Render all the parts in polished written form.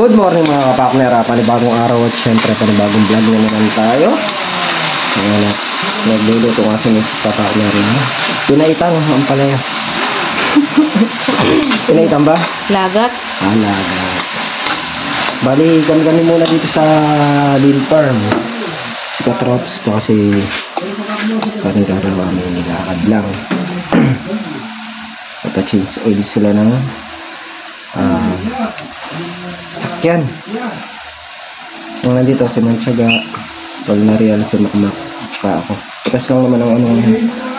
Good morning mga kapakner, panibagong araw at syempre panibagong vlog na naman tayo. Ayan, nagluluto nga si Mrs. Kapakner. Pinaitan ang palaya. Pinaitan ba? Lagat. Lagat. Bali, kami muna dito sa Lil Farm. Si Katrops, ito kasi parang garawa may nilakad lang. Papa-change oil sila ng sakyan. Yung nandito si Manchaga, Polnarial, si Makmak, tsaka ako. Itas lang naman ang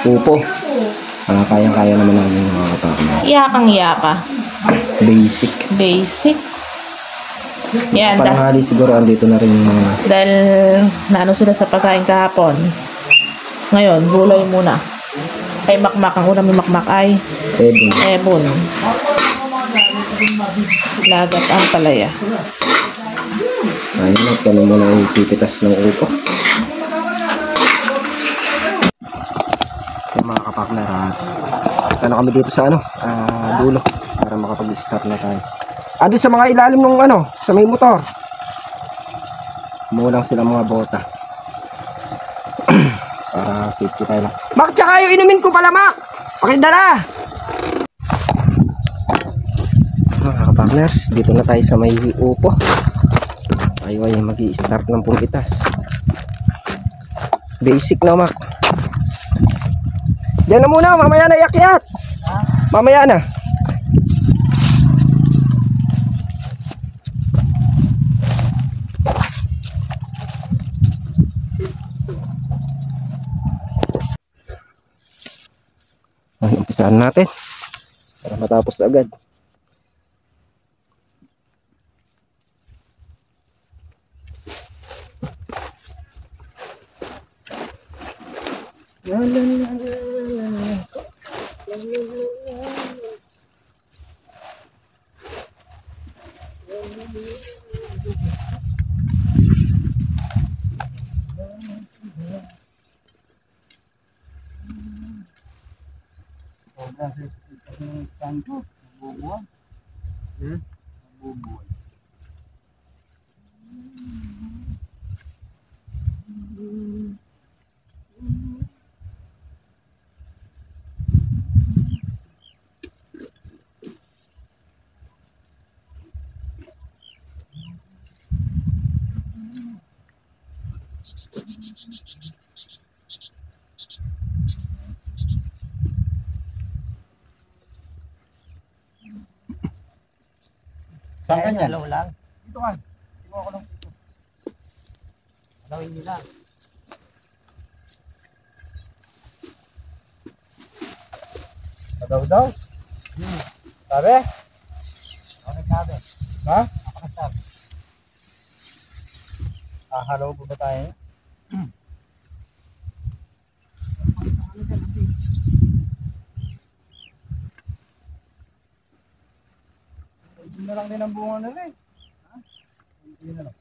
upo. Kayang-kaya naman namin mga kapakner. Iyakang-iyaka. Basic. Basic. Yan. Panghali siguro andito na rin yung mga... Dahil naano sila sa pagkain kahapon. Ngayon, gulay muna. Kay Makmak, ang unang may Makmak ay Ebon. Lagat ang palaya. Ayun at kami muna ay pipitas ng upo. Kaya mga kapakner, ito na kami dito sa dulo para makapag-start na tayo. Doon sa mga ilalim ng sa may motor. Mulang sila mga bota. Para safety tayo lang. Mak, tsaka yung inumin ko pala, Mak! Pakidala! Mga kapakners, dito na tayo sa may upo. Tayo ay mag-i-start ng pumpitas. Basic na, Mak. Diyan na muna, mamaya na iakyat. Mamaya na. Umpisahan natin para matapos agad. Saan ka niyan? Hello lang. Dito ka. Dito ako lang dito. Alawin nyo lang. Daw? Sabi? Ako nagsabi. Ha? Ako nagsabi. Halaw po ba tayo? Hindi na lang din ang bunga nila eh. Ha? Hindi na lang.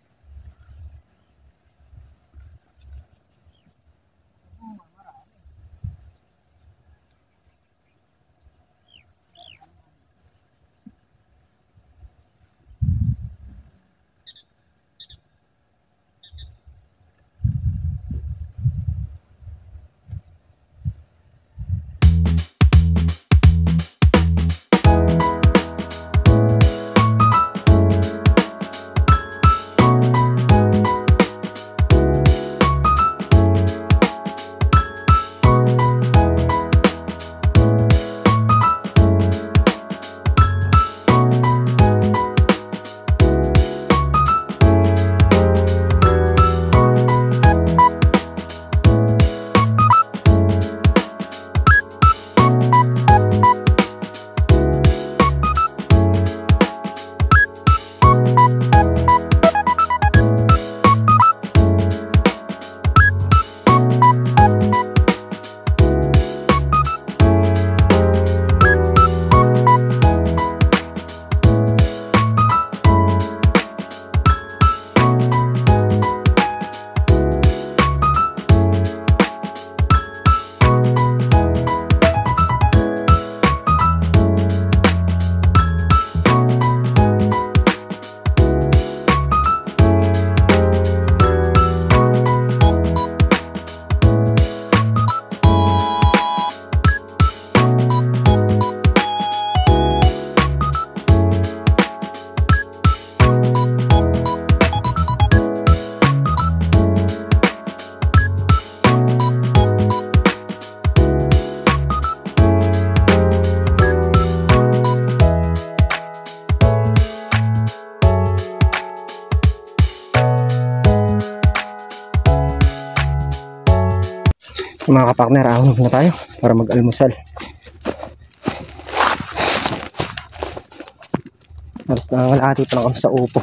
Mga kapakner, ahon na tayo para mag-almusal. Halos nangangalati pa lang kami sa upo.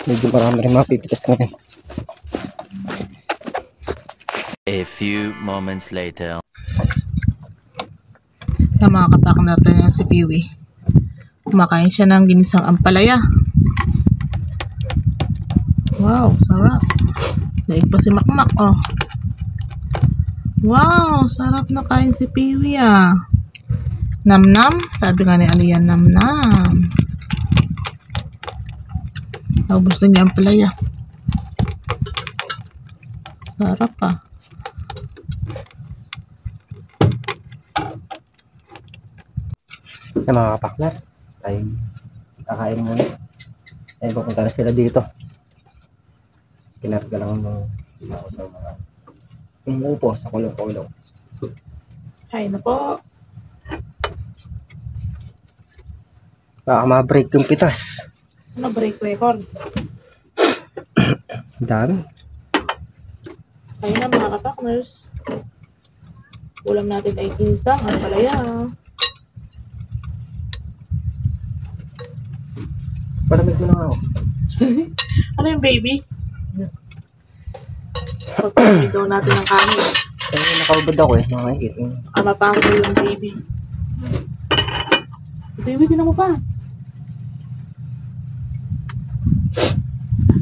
Medyo marami rin mapipitas ngayon. A few moments later. Yung mga kapakner, na si Piwi. Kumakain siya ng ginisang ampalaya. Wow, sarap. Daig pa si Makmak, oh. Wow, sarap na kain si Piwi, ah. Nam-nam. Sabi nga ni Alian, nam-nam. Gusto niya ampalaya. Sarap, ah. Yung mga kapakner, ay kakain muna. Ay pupunta na sila dito. Kinarga lang ng ako sa mga upo sa kulong-kulong. Ay na po. Baka ma-break yung pitas. Ano break record? Dami. Ayun na mga kapakners. Ulam natin ay ginisang ampalaya. Palamig mo na ako. Ano yung baby? Pagpalamig daw natin ng kanin. Ay, nakaubad ako eh. Makakit. Mapasok yung baby. Baby, tinan mo pa.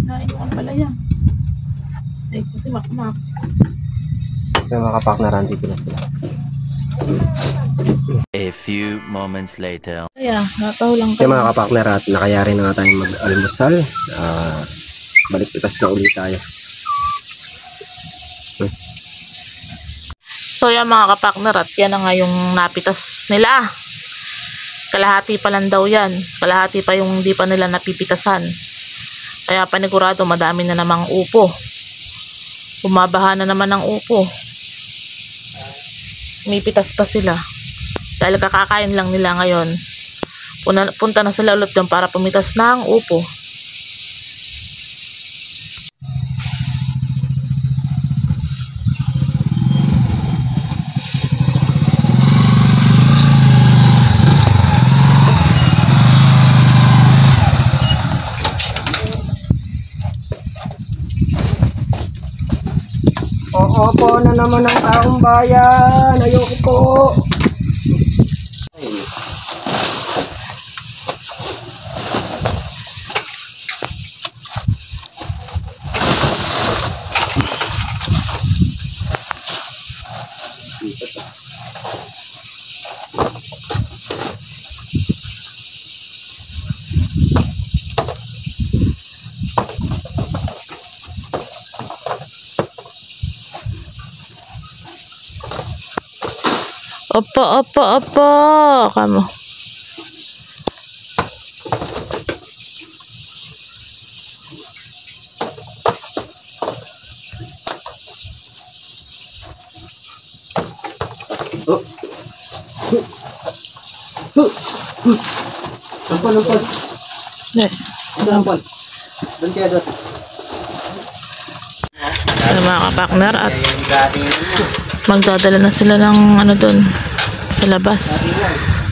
Nain yung ampalaya. Ay, kasi Makmak. Yung mga kapakner, andito na sila. A few moments later. Kaya, nataw lang Yung mga kapakner, at nakayari na nga tayong mag-almusal. Balik pitas na ulit tayo. So yan mga kapakner, at yan na nga yung napitas nila. Kalahati pa lang daw yan. Kalahati pa yung hindi pa nila napipitasan. Kaya panigurado madami na namang upo. Bumabaha na naman ng upo. Umipitas pa sila. Dahil kakakain lang nila ngayon. Punta na sila ulit doon para pumitas ng upo. Oo po na naman ang taong bayan. Ayoko po. Opo, opo, opo. Kamu. Lampon. Eh, Lampon. Doon kaya doon. ano mga kapakner, at magdadala na sila ng ano doon sa labas.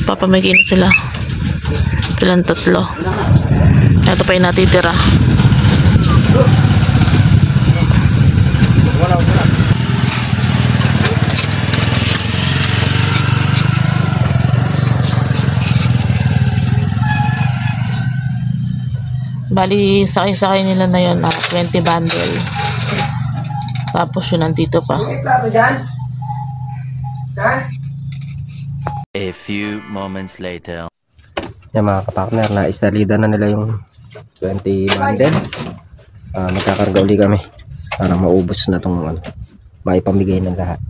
Papamigay na sila. Silang tatlo. Ito pa yung natitira. Bali, sakay-sakay nila na yun, 20 bundle. Tapos yun, nandito pa. A few moments later. Yung mga kapakner, na-istalida na nila yung 20 bundle. Magkakarga uli kami para maubos na itong maipamigay ng lahat.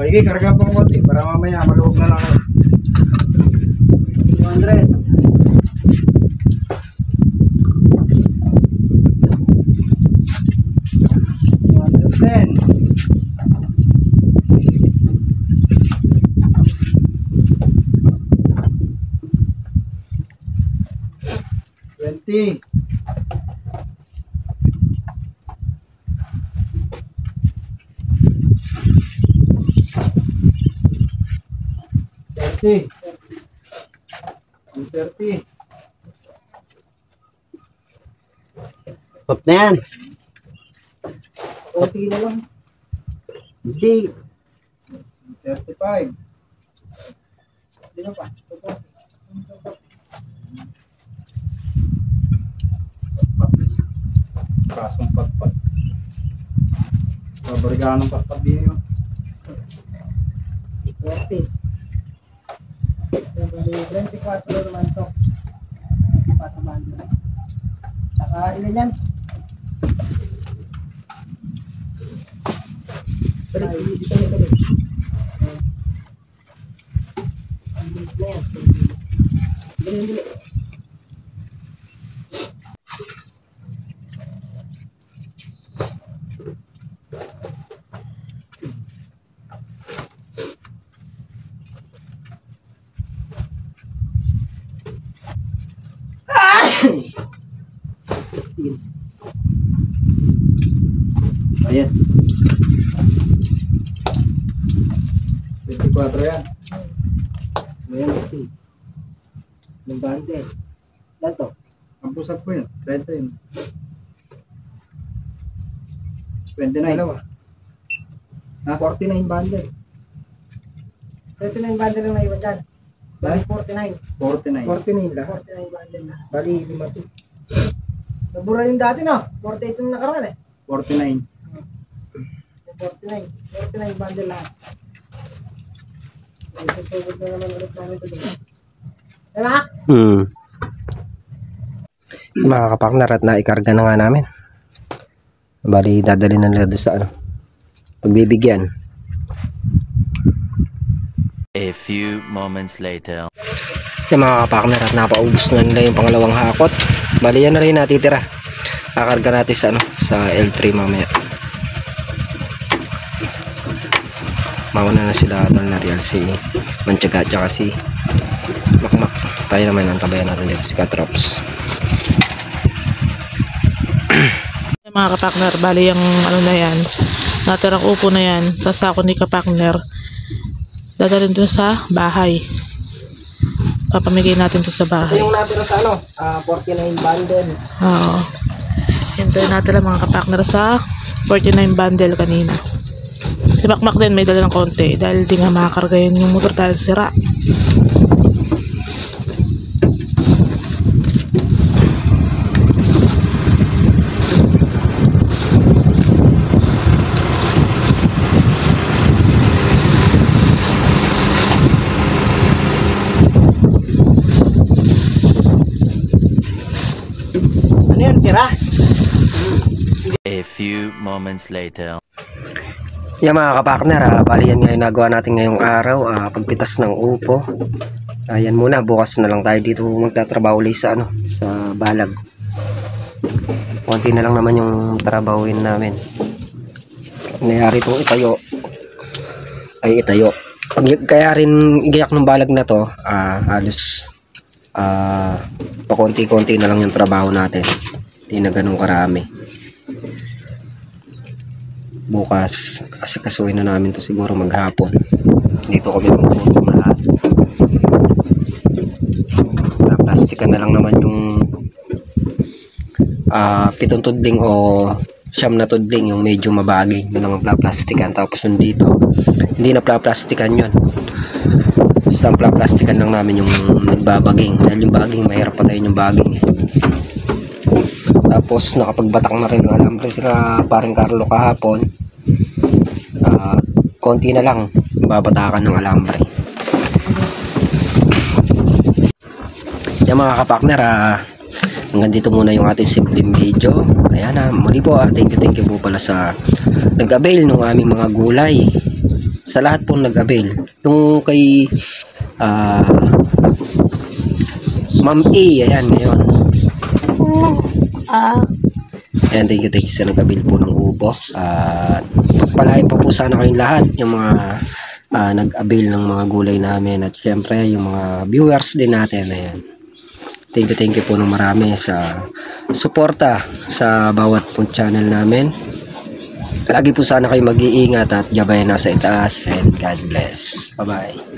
Sige, karga po ng konti para mamaya maluwag na lang ako. 200. 210. 20. 30. 30. Pop na yan. Okay na lang. Hindi. 35. Hindi na pa. Kasong pagpag. Babariganong pagpag din yun. 40. 24 naman to. 24 naman. Saka ilan yan? Ayan. 24 yan. Ayan. Yung bante. Dato. Ang pusat po yun. 30 yun. 29. Dalawa. Ha? 49 bundle. 39 bundle lang naiwan dyan. Bali 49. 49 lahat. 49 bundle na. Bali 5 to. Nabura yung dati no? 48 yung nakaraan eh. 49. 49 bundle lahat. Isutugod na naman ulit namin ito doon. Diba? Mga kapakner, at naikarga na nga namin. Bali dadali na nila doon sa pagbibigyan. A few moments later. Yung mga kapakner, at napaubos na nila yung pangalawang hakot. Bali yan na rin natitira. Kakarga natin sa sa L3 mamaya. Mauna na sila Tol Nariel, si Manchaga at saka si Makmak. Tayo naman ang tabayan natin dito si Katrops. Mga kapakner, bali yung na yan, natirang upo na yan sa sako ni kapakner, dadalhin dun sa bahay. Papamigay natin to sa Ito bahay. yung natira sa 49 bundle. Oo. Hintayin natin lang mga kapakner sa 49 bundle kanina. Si Makmak din may dala ng konti dahil di nga makakarga yun yung motor dahil sira. Ano yan, tira? A few moments later. Yan mga kapakner, bali yan ngayon nagawa natin ngayong araw, pagpitas ng upo. Yan muna, bukas na lang tayo dito magtatrabaho ulit sa sa balag. Konti na lang naman yung trabahuin namin. Nangyari itong itayo. Ay itayo. Pag kaya rin igayak ng balag na to, halos pakonti-konti na lang yung trabaho natin. Hindi na ganun karami. Bukas asikasuhin na namin to siguro maghapon. Dito kami magpuputong lahat. Plastikan na lang naman yung 7 tudling o 9 na tudling, yung medyo mabaging yun lang ang plastikan. Tapos yung dito hindi na plastikan yun, basta ang plastikan lang namin yung nagbabaging, dahil yung baging mahirap pa tayo yung baging Tapos nakapagbatak na rin ng alambre sila paring Carlo kahapon. Konti na lang babatakan ng alambre. Yan mga kapakner, hanggang dito muna yung ating simpleng video. Ayan muli po, thank you po pala sa nag-avail ng aming mga gulay sa lahat pong nag-avail. Yung kay Ma'am A, ayan ngayon. Ayan, thank you sa nag-avail po ng upo. At pagpalain pa po sana kayong lahat, yung mga nag-avail ng mga gulay namin, at syempre yung mga viewers din natin. Ayan. Thank you po ng marami sa suporta sa bawat po channel namin. Lagi po sana kayo mag-iingat at gabay nasa itaas, and God bless. Bye bye.